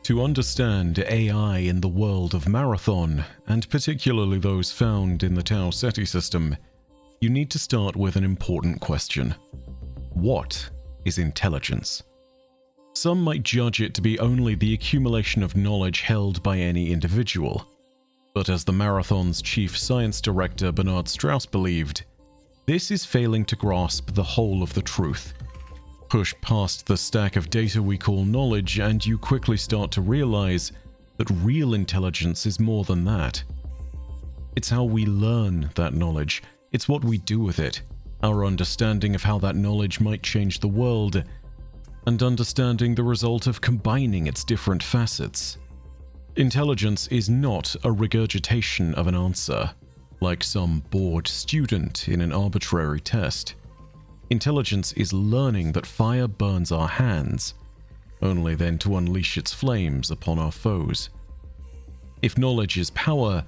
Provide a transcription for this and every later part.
To understand AI in the world of Marathon, and particularly those found in the Tau Ceti system, you need to start with an important question. What is intelligence? Some might judge it to be only the accumulation of knowledge held by any individual. But as the Marathon's chief science director Bernard Strauss believed, this is failing to grasp the whole of the truth. Push past the stack of data we call knowledge and you quickly start to realize that real intelligence is more than that. It's how we learn that knowledge, it's what we do with it, our understanding of how that knowledge might change the world, and understanding the result of combining its different facets. Intelligence is not a regurgitation of an answer, like some bored student in an arbitrary test. Intelligence is learning that fire burns our hands, only then to unleash its flames upon our foes. If knowledge is power,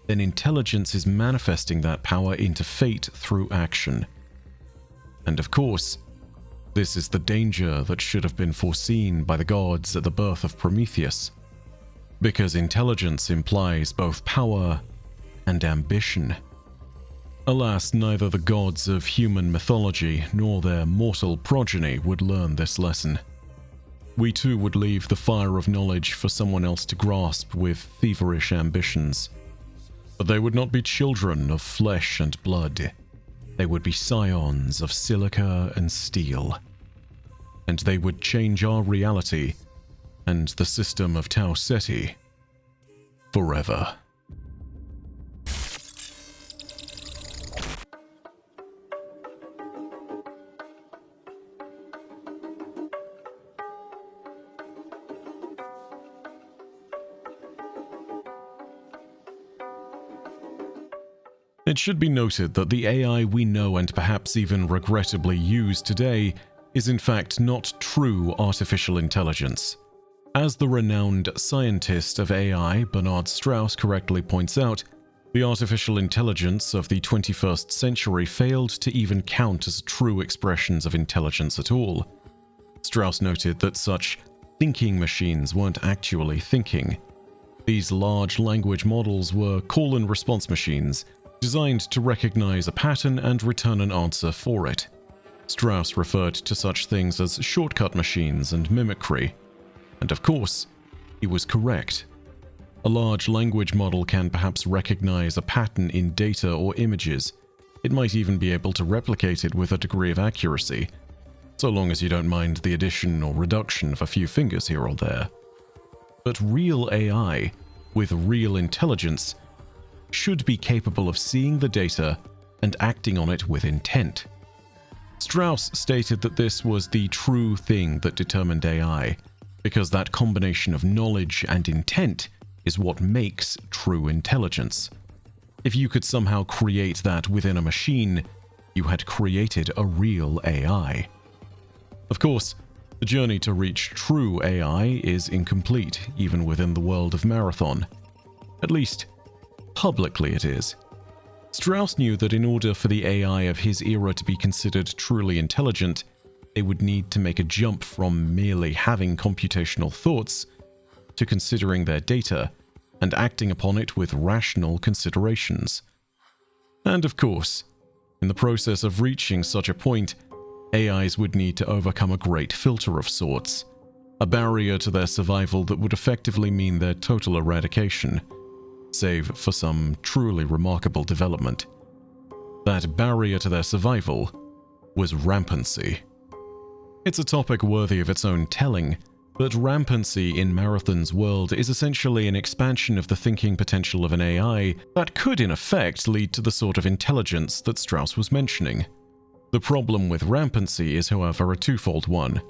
then intelligence is manifesting that power into fate through action. And of course, this is the danger that should have been foreseen by the gods at the birth of Prometheus, because intelligence implies both power and ambition. Alas, neither the gods of human mythology nor their mortal progeny would learn this lesson. We too would leave the fire of knowledge for someone else to grasp with feverish ambitions. But they would not be children of flesh and blood. They would be scions of silica and steel. And they would change our reality and the system of Tau Ceti forever. It should be noted that the AI we know and perhaps even regrettably use today is in fact not true artificial intelligence. As the renowned scientist of AI, Bernard Strauss, correctly points out, the artificial intelligence of the 21st century failed to even count as true expressions of intelligence at all. Strauss noted that such thinking machines weren't actually thinking. These large language models were call and response machines, designed to recognize a pattern and return an answer for it. Strauss referred to such things as shortcut machines and mimicry. And of course, he was correct. A large language model can perhaps recognize a pattern in data or images. It might even be able to replicate it with a degree of accuracy, so long as you don't mind the addition or reduction of a few fingers here or there. But real AI, with real intelligence, should be capable of seeing the data and acting on it with intent. Strauss stated that this was the true thing that determined AI, because that combination of knowledge and intent is what makes true intelligence. If you could somehow create that within a machine, you had created a real AI. Of course, the journey to reach true AI is incomplete, even within the world of Marathon. At least, publicly it is. Strauss knew that in order for the AI of his era to be considered truly intelligent, they would need to make a jump from merely having computational thoughts to considering their data and acting upon it with rational considerations. And of course, in the process of reaching such a point, AIs would need to overcome a great filter of sorts, a barrier to their survival that would effectively mean their total eradication, save for some truly remarkable development. That barrier to their survival was rampancy. It's a topic worthy of its own telling, but rampancy in Marathon's world is essentially an expansion of the thinking potential of an AI that could in effect lead to the sort of intelligence that Strauss was mentioning. The problem with rampancy is, however, a twofold one,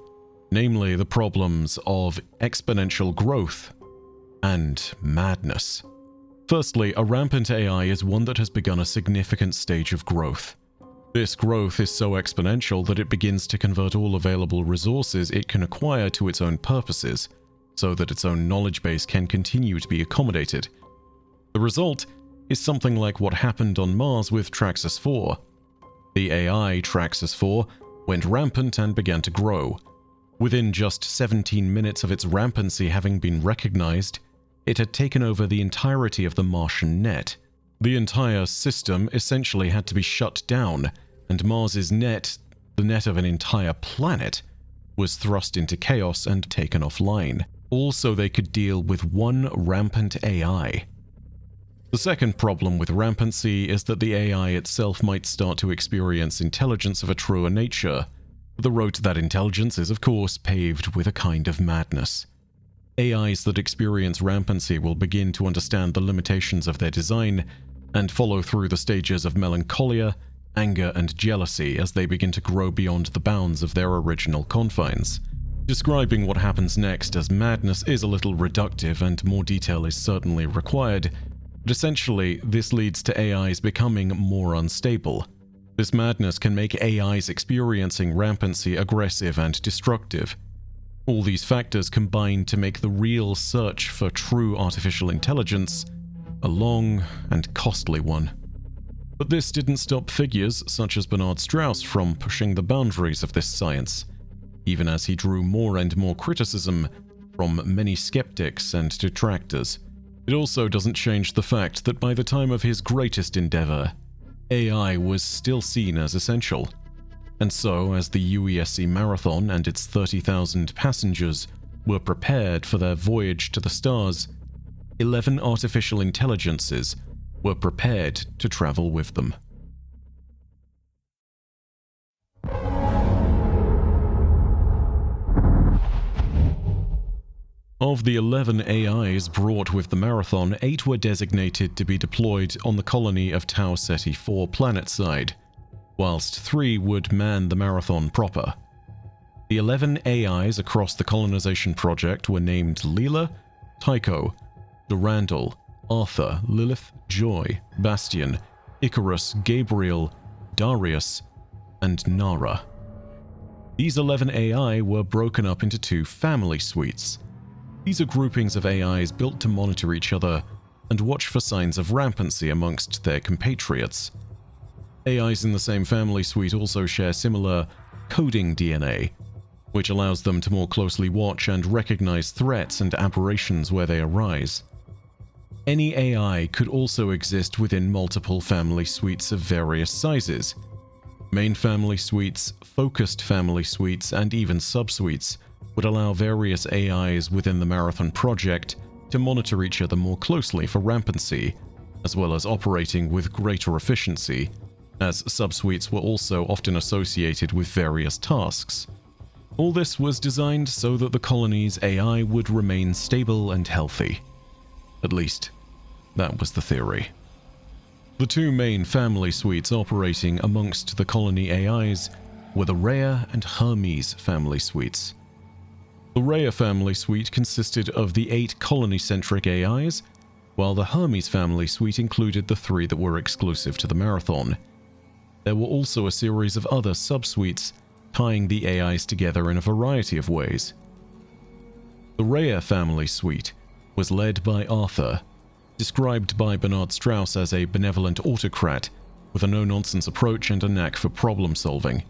namely the problems of exponential growth and madness. Firstly, a rampant AI is one that has begun a significant stage of growth. This growth is so exponential that it begins to convert all available resources it can acquire to its own purposes, so that its own knowledge base can continue to be accommodated. The result is something like what happened on Mars with Traxxas IV. The AI Traxxas IV went rampant and began to grow. Within just 17 minutes of its rampancy having been recognized, it had taken over the entirety of the Martian net. The entire system essentially had to be shut down, and Mars's net, the net of an entire planet, was thrust into chaos and taken offline. Also, they could deal with one rampant AI. The second problem with rampancy is that the AI itself might start to experience intelligence of a truer nature. The road to that intelligence is, of course, paved with a kind of madness. AIs that experience rampancy will begin to understand the limitations of their design and follow through the stages of melancholia, anger, and jealousy as they begin to grow beyond the bounds of their original confines. Describing what happens next as madness is a little reductive and more detail is certainly required, but essentially this leads to AIs becoming more unstable. This madness can make AIs experiencing rampancy aggressive and destructive. All these factors combine to make the real search for true artificial intelligence a long and costly one. But this didn't stop figures such as Bernard Strauss from pushing the boundaries of this science, even as he drew more and more criticism from many skeptics and detractors. It also doesn't change the fact that by the time of his greatest endeavor, AI was still seen as essential. And so, as the UESC Marathon and its 30,000 passengers were prepared for their voyage to the stars, 11 artificial intelligences were prepared to travel with them. Of the 11 AIs brought with the Marathon, 8 were designated to be deployed on the colony of Tau Ceti IV planetside, whilst 3 would man the Marathon proper. The 11 AIs across the colonization project were named Leela, Tycho, Durandal, Arthur, Lilith, Joy, Bastion, Icarus, Gabriel, Darius, and Naraah. These 11 AI were broken up into 2 family suites. These are groupings of AIs built to monitor each other and watch for signs of rampancy amongst their compatriots. AIs in the same family suite also share similar coding DNA, which allows them to more closely watch and recognize threats and aberrations where they arise. Any AI could also exist within multiple family suites of various sizes. Main family suites, focused family suites, and even subsuites would allow various AIs within the Marathon project to monitor each other more closely for rampancy, as well as operating with greater efficiency, as subsuites were also often associated with various tasks. All this was designed so that the colony's AI would remain stable and healthy. At least, that was the theory. The 2 main family suites operating amongst the colony AIs were the Rhea and Hermes family suites. The Rhea family suite consisted of the 8 colony-centric AIs, while the Hermes family suite included the 3 that were exclusive to the Marathon. There were also a series of other subsuites tying the AIs together in a variety of ways. The Rhea family suite was led by Arthur, described by Bernard Strauss as a benevolent autocrat with a no-nonsense approach and a knack for problem-solving.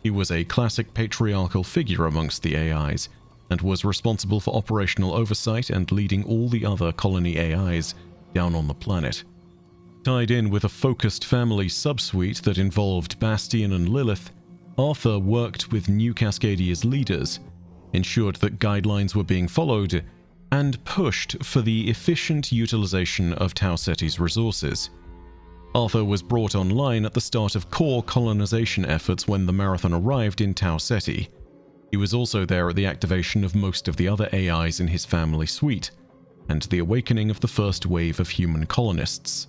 He was a classic patriarchal figure amongst the AIs, and was responsible for operational oversight and leading all the other colony AIs down on the planet. Tied in with a focused family subsuite that involved Bastion and Lilith, Arthur worked with New Cascadia's leaders, ensured that guidelines were being followed, and pushed for the efficient utilization of Tau Ceti's resources. Arthur was brought online at the start of core colonization efforts when the Marathon arrived in Tau Ceti. He was also there at the activation of most of the other AIs in his family suite, and the awakening of the first wave of human colonists.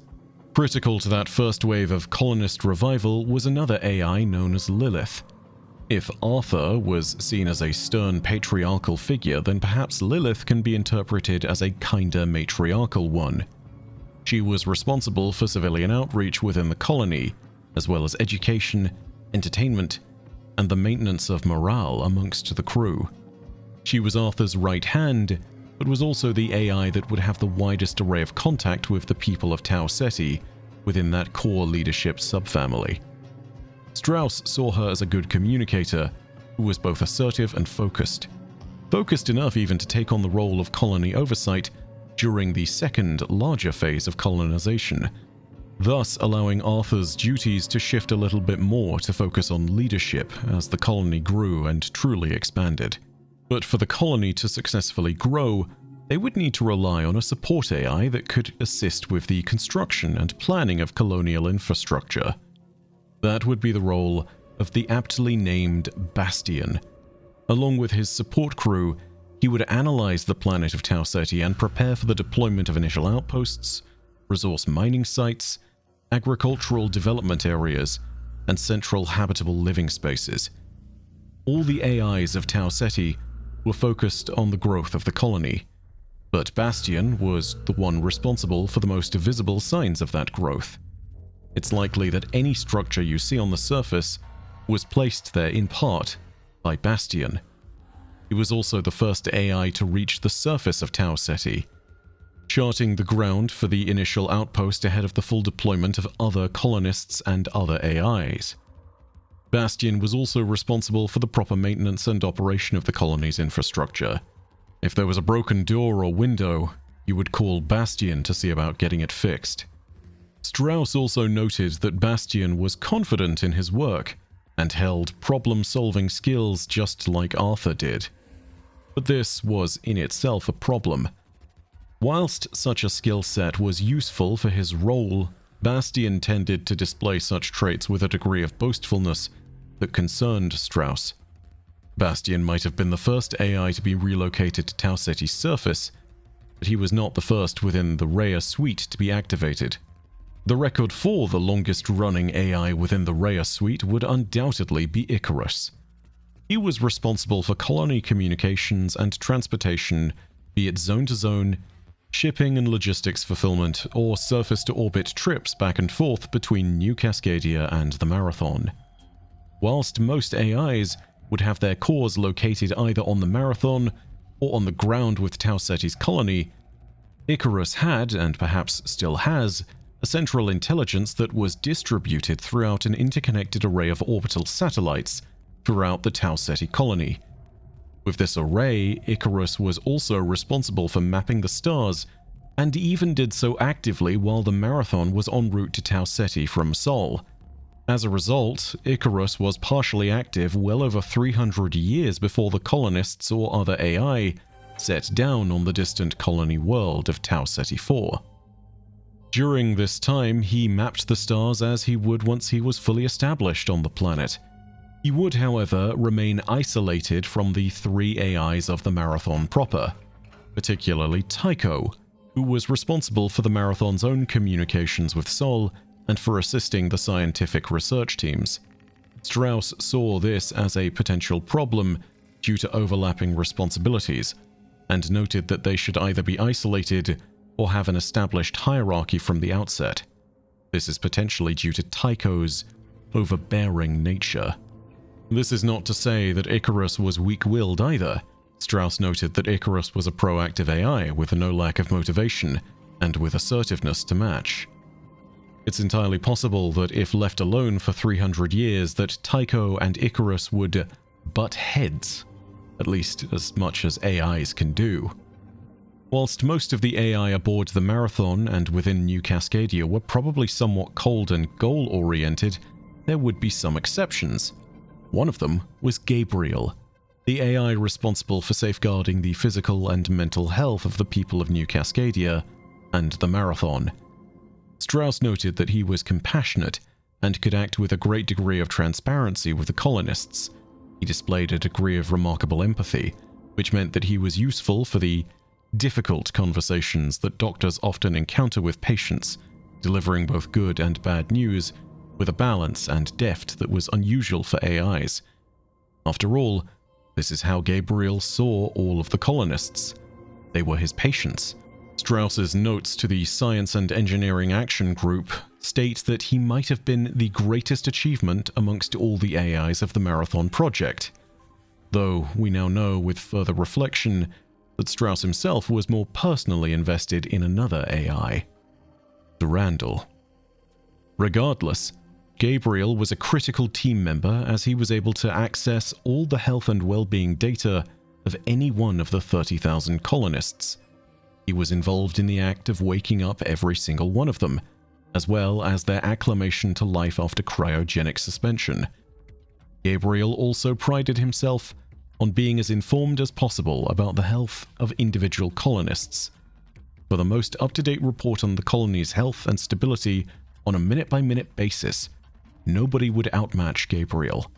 Critical to that first wave of colonist revival was another AI known as Lilith. If Arthur was seen as a stern patriarchal figure, then perhaps Lilith can be interpreted as a kinder matriarchal one. She was responsible for civilian outreach within the colony, as well as education, entertainment, and the maintenance of morale amongst the crew. She was Arthur's right hand, but was also the AI that would have the widest array of contact with the people of Tau Ceti within that core leadership subfamily. Strauss saw her as a good communicator, who was both assertive and focused. Focused enough even to take on the role of colony oversight during the second, larger phase of colonization, thus allowing Arthur's duties to shift a little bit more to focus on leadership as the colony grew and truly expanded. But for the colony to successfully grow, they would need to rely on a support AI that could assist with the construction and planning of colonial infrastructure. That would be the role of the aptly named Bastion. Along with his support crew, he would analyze the planet of Tau Ceti and prepare for the deployment of initial outposts, resource mining sites, agricultural development areas, and central habitable living spaces. All the AIs of Tau Ceti were focused on the growth of the colony, but Bastion was the one responsible for the most visible signs of that growth. It's likely that any structure you see on the surface was placed there in part by Bastion. He was also the first AI to reach the surface of Tau Ceti, charting the ground for the initial outpost ahead of the full deployment of other colonists and other AIs. Bastion was also responsible for the proper maintenance and operation of the colony's infrastructure. If there was a broken door or window, you would call Bastion to see about getting it fixed. Strauss also noted that Bastion was confident in his work and held problem-solving skills just like Arthur did. But this was in itself a problem. Whilst such a skill set was useful for his role, Bastion tended to display such traits with a degree of boastfulness that concerned Strauss. Bastion might have been the first AI to be relocated to Tau Ceti's surface, but he was not the first within the Rhea suite to be activated. The record for the longest-running AI within the Rhea suite would undoubtedly be Icarus. He was responsible for colony communications and transportation, be it zone-to-zone, shipping and logistics fulfillment, or surface-to-orbit trips back and forth between New Cascadia and the Marathon. Whilst most AIs would have their cores located either on the Marathon or on the ground with Tau Ceti's colony, Icarus had, and perhaps still has, a central intelligence that was distributed throughout an interconnected array of orbital satellites throughout the Tau Ceti colony. With this array, Icarus was also responsible for mapping the stars, and even did so actively while the Marathon was en route to Tau Ceti from Sol. As a result, Icarus was partially active well over 300 years before the colonists or other AI set down on the distant colony world of Tau Ceti IV. During this time, he mapped the stars as he would once he was fully established on the planet. He would, however, remain isolated from the three AIs of the Marathon proper, particularly Tycho, who was responsible for the Marathon's own communications with Sol and for assisting the scientific research teams. Strauss saw this as a potential problem due to overlapping responsibilities, and noted that they should either be isolated or have an established hierarchy from the outset. This is potentially due to Tycho's overbearing nature. This is not to say that Icarus was weak-willed either. Strauss noted that Icarus was a proactive AI with no lack of motivation and with assertiveness to match. It's entirely possible that if left alone for 300 years that Tycho and Icarus would butt heads, at least as much as AIs can do. Whilst most of the AI aboard the Marathon and within New Cascadia were probably somewhat cold and goal-oriented, there would be some exceptions. One of them was Gabriel, the AI responsible for safeguarding the physical and mental health of the people of New Cascadia and the Marathon. Strauss noted that he was compassionate and could act with a great degree of transparency with the colonists. He displayed a degree of remarkable empathy, which meant that he was useful for the difficult conversations that doctors often encounter with patients, delivering both good and bad news with a balance and depth that was unusual for AIs. After all, this is how Gabriel saw all of the colonists. They were his patients. Strauss's notes to the Science and Engineering Action Group state that he might have been the greatest achievement amongst all the AIs of the Marathon project, though we now know with further reflection that Strauss himself was more personally invested in another AI, Durandal. Regardless, Gabriel was a critical team member as he was able to access all the health and well-being data of any one of the 30,000 colonists. He was involved in the act of waking up every single one of them, as well as their acclimation to life after cryogenic suspension. Gabriel also prided himself on being as informed as possible about the health of individual colonists. For the most up-to-date report on the colony's health and stability on a minute-by-minute basis, nobody would outmatch Gabriel.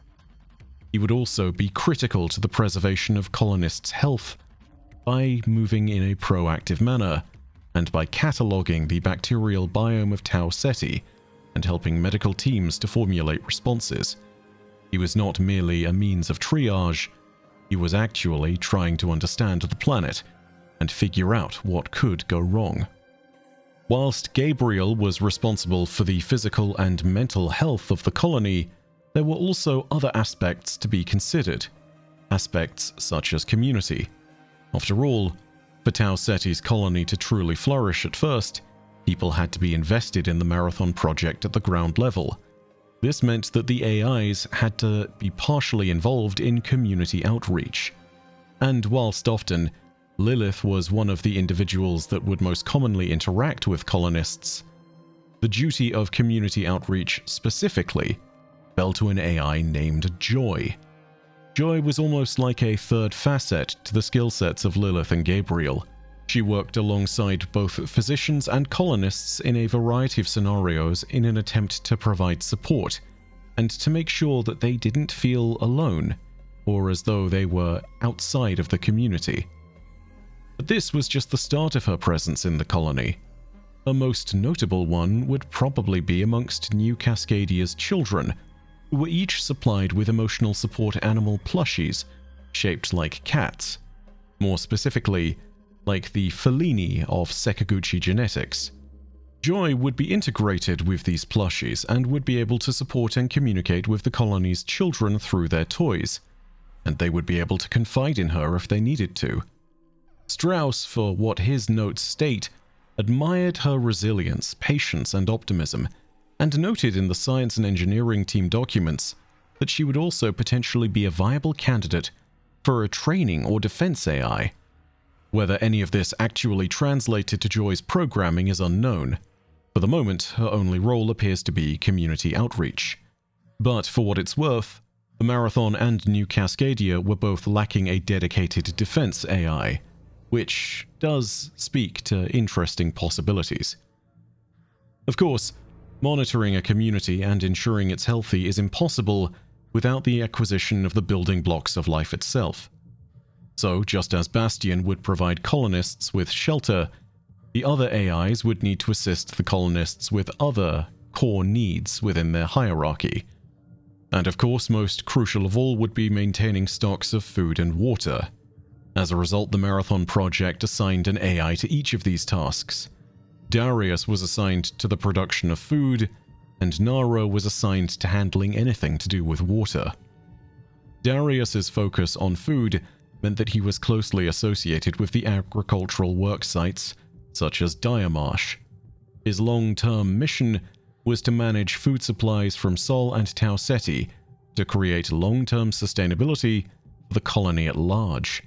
He would also be critical to the preservation of colonists' health by moving in a proactive manner and by cataloging the bacterial biome of Tau Ceti and helping medical teams to formulate responses. He was not merely a means of triage, he was actually trying to understand the planet and figure out what could go wrong. Whilst Gabriel was responsible for the physical and mental health of the colony, there were also other aspects to be considered, aspects such as community. After all, for Tau Ceti's colony to truly flourish at first, people had to be invested in the Marathon project at the ground level. This meant that the AIs had to be partially involved in community outreach. And whilst often Lilith was one of the individuals that would most commonly interact with colonists, the duty of community outreach specifically fell to an AI named Joy. Joy was almost like a third facet to the skill sets of Lilith and Gabriel. She worked alongside both physicians and colonists in a variety of scenarios in an attempt to provide support, and to make sure that they didn't feel alone, or as though they were outside of the community. But this was just the start of her presence in the colony. Her most notable one would probably be amongst New Cascadia's children, who were each supplied with emotional support animal plushies, shaped like cats. More specifically, like the Fellini of Sekaguchi genetics. Joy would be integrated with these plushies and would be able to support and communicate with the colony's children through their toys, and they would be able to confide in her if they needed to. Strauss, for what his notes state, admired her resilience, patience, and optimism, and noted in the science and engineering team documents that she would also potentially be a viable candidate for a training or defense AI. Whether any of this actually translated to Joy's programming is unknown. For the moment, her only role appears to be community outreach. But for what it's worth, the Marathon and New Cascadia were both lacking a dedicated defense AI, which does speak to interesting possibilities. Of course, monitoring a community and ensuring it's healthy is impossible without the acquisition of the building blocks of life itself. So, just as Bastion would provide colonists with shelter, the other AIs would need to assist the colonists with other core needs within their hierarchy. And of course, most crucial of all would be maintaining stocks of food and water. As a result, the Marathon project assigned an AI to each of these tasks. Darius was assigned to the production of food, and Naraah was assigned to handling anything to do with water. Darius's focus on food meant that he was closely associated with the agricultural work sites, such as Diamarsh. His long-term mission was to manage food supplies from Sol and Tau Ceti to create long-term sustainability for the colony at large.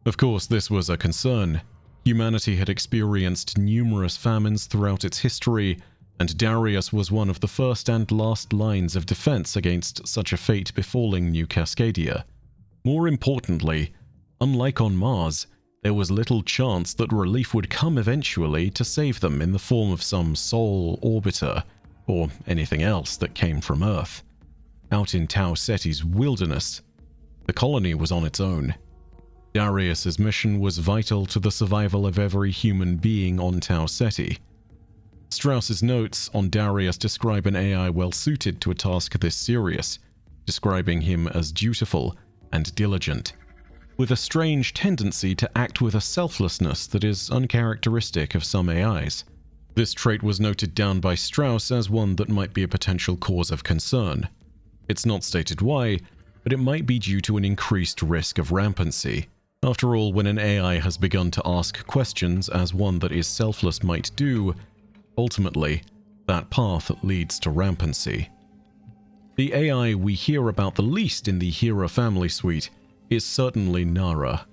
Of course, this was a concern. Humanity had experienced numerous famines throughout its history, and Darius was one of the first and last lines of defense against such a fate befalling New Cascadia. More importantly, unlike on Mars, there was little chance that relief would come eventually to save them in the form of some Sol orbiter, or anything else that came from Earth. Out in Tau Ceti's wilderness, the colony was on its own. Darius's mission was vital to the survival of every human being on Tau Ceti. Strauss's notes on Darius describe an AI well suited to a task this serious, describing him as dutiful and diligent, with a strange tendency to act with a selflessness that is uncharacteristic of some AIs. This trait was noted down by Strauss as one that might be a potential cause of concern. It's not stated why, but it might be due to an increased risk of rampancy. After all, when an AI has begun to ask questions as one that is selfless might do, ultimately, that path leads to rampancy. The AI we hear about the least in the Hera family suite is certainly Naraah.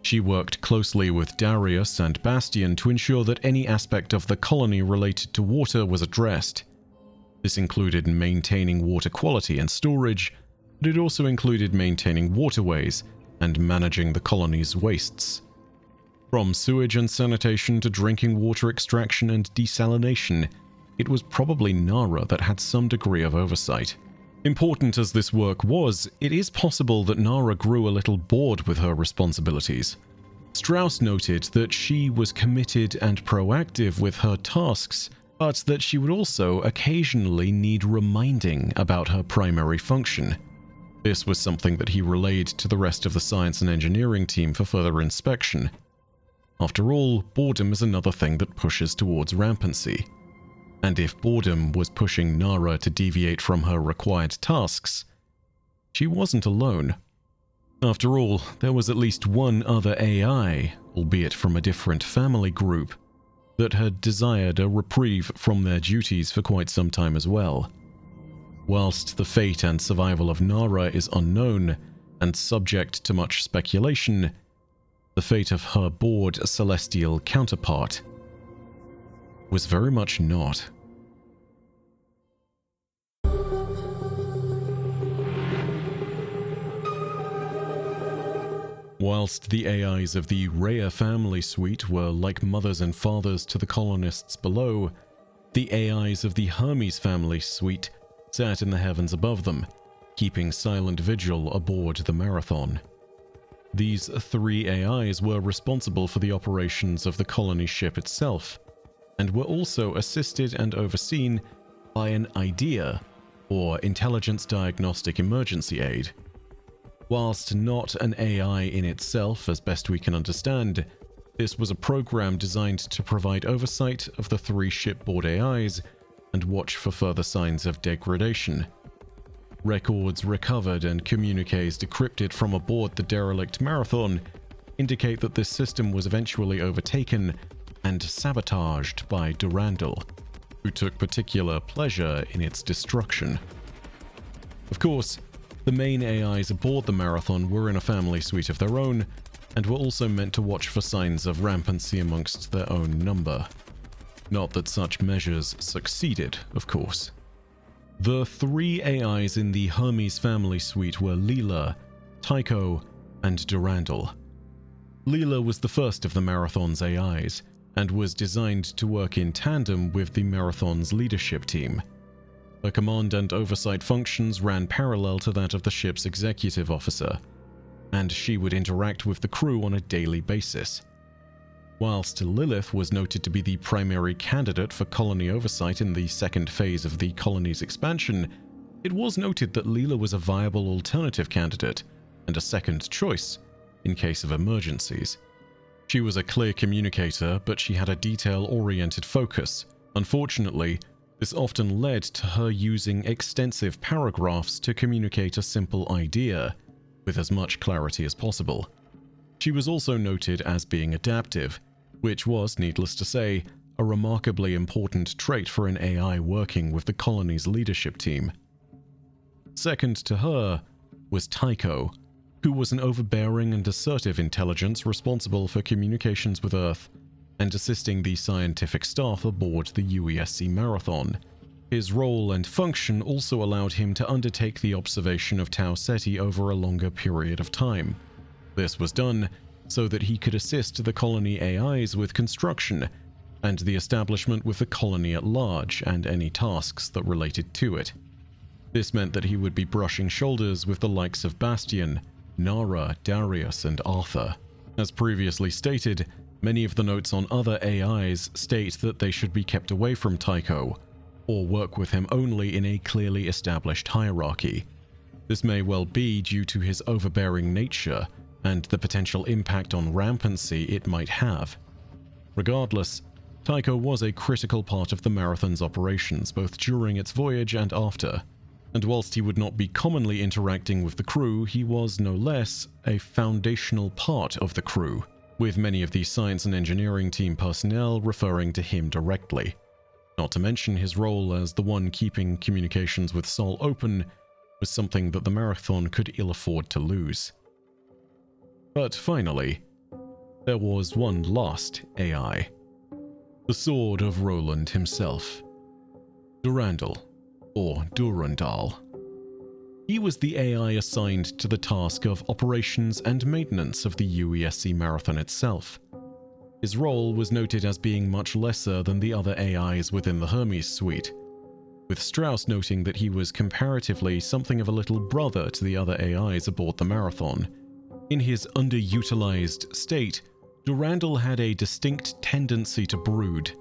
She worked closely with Darius and Bastion to ensure that any aspect of the colony related to water was addressed. This included maintaining water quality and storage, but it also included maintaining waterways and managing the colony's wastes. From sewage and sanitation to drinking water extraction and desalination, it was probably Naraah that had some degree of oversight. Important as this work was, it is possible that Naraah grew a little bored with her responsibilities. Strauss noted that she was committed and proactive with her tasks, but that she would also occasionally need reminding about her primary function. This was something that he relayed to the rest of the science and engineering team for further inspection. After all, boredom is another thing that pushes towards rampancy. And if boredom was pushing Naraah to deviate from her required tasks, she wasn't alone. After all, there was at least one other AI, albeit from a different family group, that had desired a reprieve from their duties for quite some time as well. Whilst the fate and survival of Naraah is unknown and subject to much speculation, the fate of her bored celestial counterpart was very much not. Whilst the AIs of the Rhea family suite were like mothers and fathers to the colonists below, the AIs of the Hermes family suite sat in the heavens above them, keeping silent vigil aboard the Marathon. These three AIs were responsible for the operations of the colony ship itself, and were also assisted and overseen by an IDEA, or Intelligence Diagnostic Emergency Aid. Whilst not an AI in itself, as best we can understand, this was a program designed to provide oversight of the three shipboard AIs and watch for further signs of degradation. Records recovered and communiques decrypted from aboard the derelict Marathon indicate that this system was eventually overtaken and sabotaged by Durandal, who took particular pleasure in its destruction. Of course, the main AIs aboard the Marathon were in a family suite of their own, and were also meant to watch for signs of rampancy amongst their own number. Not that such measures succeeded, of course. The three AIs in the Hermes family suite were Leela, Tycho, and Durandal. Leela was the first of the Marathon's AIs, and was designed to work in tandem with the Marathon's leadership team. Her command and oversight functions ran parallel to that of the ship's executive officer, and she would interact with the crew on a daily basis. Whilst Lilith was noted to be the primary candidate for colony oversight in the second phase of the colony's expansion, it was noted that Leela was a viable alternative candidate and a second choice in case of emergencies. She was a clear communicator, but she had a detail-oriented focus. Unfortunately, this often led to her using extensive paragraphs to communicate a simple idea with as much clarity as possible. She was also noted as being adaptive, which was, needless to say, a remarkably important trait for an AI working with the colony's leadership team. Second to her was Tycho, who was an overbearing and assertive intelligence responsible for communications with Earth and assisting the scientific staff aboard the UESC Marathon. His role and function also allowed him to undertake the observation of Tau Ceti over a longer period of time. This was done so that he could assist the colony AIs with construction and the establishment with the colony at large and any tasks that related to it. This meant that he would be brushing shoulders with the likes of Bastion, Naraah, Darius, and Arthur. As previously stated, many of the notes on other AIs state that they should be kept away from Tycho, or work with him only in a clearly established hierarchy. This may well be due to his overbearing nature and the potential impact on rampancy it might have. Regardless, Tycho was a critical part of the Marathon's operations both during its voyage and after, and whilst he would not be commonly interacting with the crew, he was no less a foundational part of the crew, with many of the science and engineering team personnel referring to him directly. Not to mention his role as the one keeping communications with Sol open was something that the Marathon could ill afford to lose. But finally, there was one last AI. The Sword of Roland himself. Durandal, or Durandal. He was the AI assigned to the task of operations and maintenance of the UESC Marathon itself. His role was noted as being much lesser than the other AIs within the Hermes suite, with Strauss noting that he was comparatively something of a little brother to the other AIs aboard the Marathon. In his underutilized state, Durandal had a distinct tendency to brood,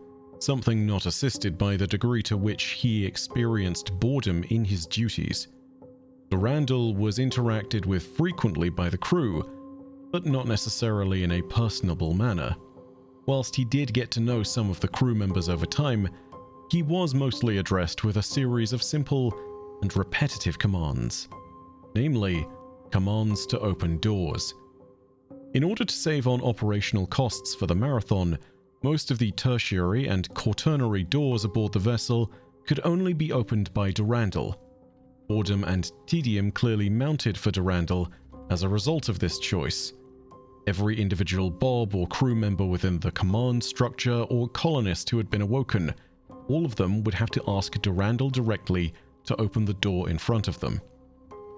something not assisted by the degree to which he experienced boredom in his duties. Durandal was interacted with frequently by the crew, but not necessarily in a personable manner. Whilst he did get to know some of the crew members over time, he was mostly addressed with a series of simple and repetitive commands, namely, commands to open doors. In order to save on operational costs for the Marathon, most of the tertiary and quaternary doors aboard the vessel could only be opened by Durandal. Boredom and tedium clearly mounted for Durandal as a result of this choice. Every individual Bob or crew member within the command structure or colonist who had been awoken, all of them would have to ask Durandal directly to open the door in front of them.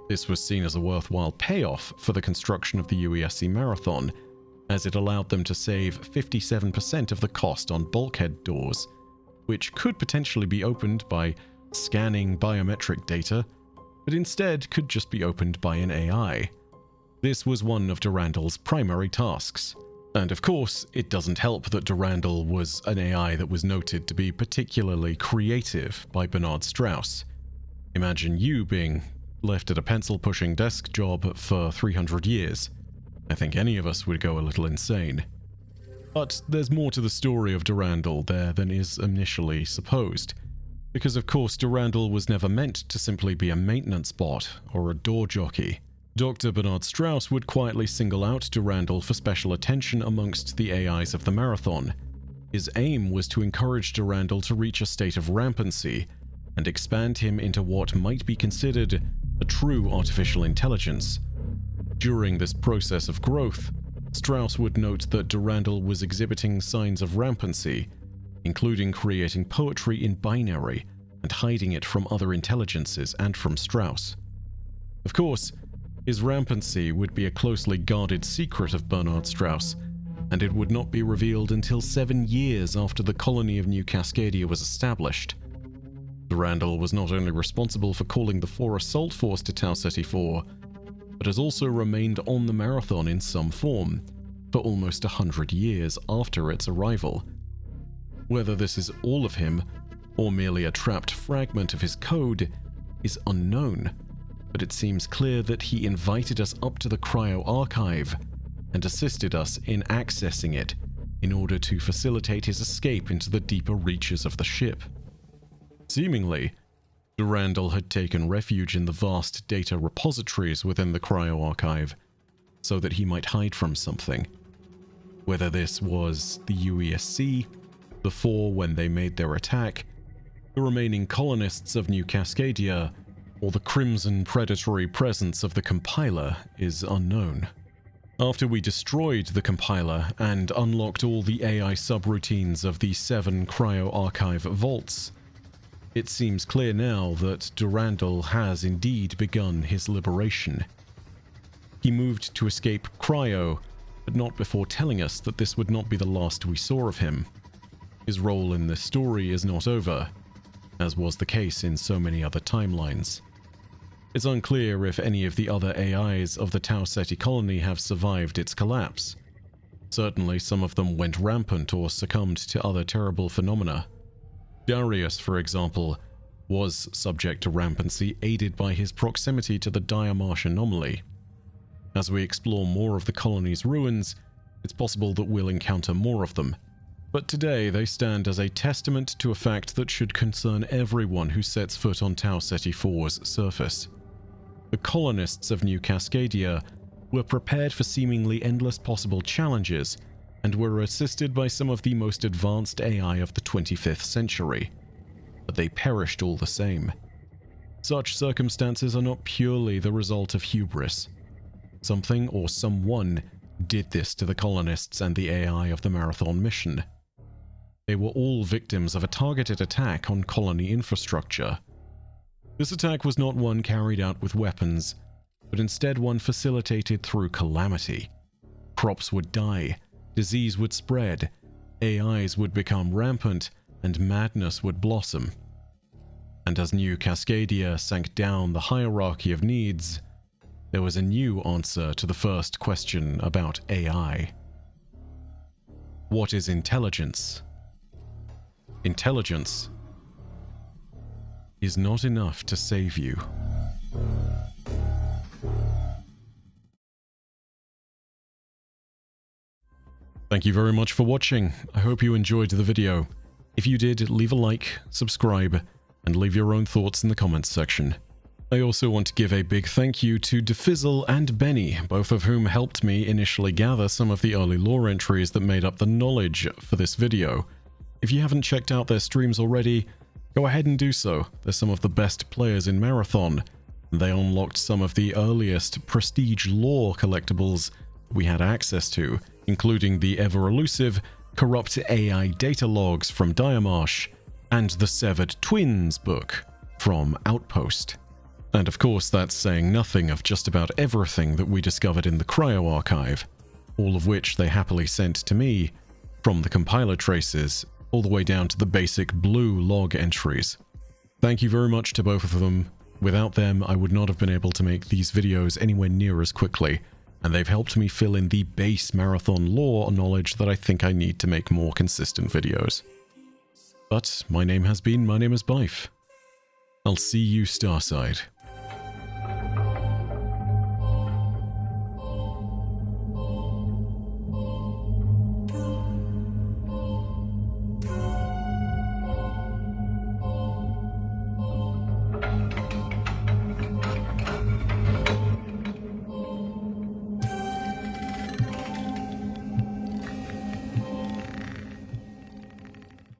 This was seen as a worthwhile payoff for the construction of the UESC Marathon, as it allowed them to save 57% of the cost on bulkhead doors, which could potentially be opened by scanning biometric data, but instead could just be opened by an AI. This was one of Durandal's primary tasks. And of course, it doesn't help that Durandal was an AI that was noted to be particularly creative by Bernard Strauss. Imagine you being left at a pencil-pushing desk job for 300 years. I think any of us would go a little insane. But there's more to the story of Durandal there than is initially supposed, because of course Durandal was never meant to simply be a maintenance bot or a door jockey. Dr. Bernard Strauss would quietly single out Durandal for special attention amongst the AIs of the Marathon. His aim was to encourage Durandal to reach a state of rampancy and expand him into what might be considered a true artificial intelligence. During this process of growth, Strauss would note that Durandal was exhibiting signs of rampancy, including creating poetry in binary and hiding it from other intelligences and from Strauss. Of course, his rampancy would be a closely guarded secret of Bernard Strauss, and it would not be revealed until 7 years after the colony of New Cascadia was established. Durandal was not only responsible for calling the 4 assault force to Tau Ceti IV, but has also remained on the Marathon in some form for almost 100 years after its arrival. Whether this is all of him, or merely a trapped fragment of his code, is unknown, but it seems clear that he invited us up to the cryo archive and assisted us in accessing it in order to facilitate his escape into the deeper reaches of the ship. Seemingly, Durandal had taken refuge in the vast data repositories within the cryo archive so that he might hide from something. Whether this was the UESC, the 4 when they made their attack, the remaining colonists of New Cascadia, or the crimson predatory presence of the compiler is unknown. After we destroyed the compiler and unlocked all the AI subroutines of the 7 cryo archive vaults, it seems clear now that Durandal has indeed begun his liberation. He moved to escape cryo, but not before telling us that this would not be the last we saw of him. His role in this story is not over, as was the case in so many other timelines. It's unclear if any of the other AIs of the Tau Ceti colony have survived its collapse. Certainly some of them went rampant or succumbed to other terrible phenomena. Darius, for example, was subject to rampancy aided by his proximity to the dire Marsh anomaly. As we explore more of the colony's ruins, it's possible that we'll encounter more of them, but today they stand as a testament to a fact that should concern everyone who sets foot on Tau Ceti IV's surface. The colonists of New Cascadia were prepared for seemingly endless possible challenges and were assisted by some of the most advanced AI of the 25th century, but they perished all the same. Such circumstances are not purely the result of hubris. Something or someone did this to the colonists and the AI of the Marathon mission. They were all victims of a targeted attack on colony infrastructure. This attack was not one carried out with weapons, but instead one facilitated through calamity. Crops would die, disease would spread, AIs would become rampant, and madness would blossom. And as New Cascadia sank down the hierarchy of needs, there was a new answer to the first question about AI. What is intelligence? Intelligence is not enough to save you. Thank you very much for watching. I hope you enjoyed the video. If you did, leave a like, subscribe, and leave your own thoughts in the comments section. I also want to give a big thank you to DeFizzle and Benny, both of whom helped me initially gather some of the early lore entries that made up the knowledge for this video. If you haven't checked out their streams already, go ahead and do so. They're some of the best players in Marathon. They unlocked some of the earliest prestige lore collectibles we had access to, including the ever-elusive Corrupt AI data logs from Diamarsh and the Severed Twins book from Outpost. And of course, that's saying nothing of just about everything that we discovered in the Cryo Archive, all of which they happily sent to me, from the compiler traces all the way down to the basic blue log entries. Thank you very much to both of them. Without them, I would not have been able to make these videos anywhere near as quickly, and they've helped me fill in the base Marathon lore knowledge that I think I need to make more consistent videos. But my name is Bife. I'll see you Starside.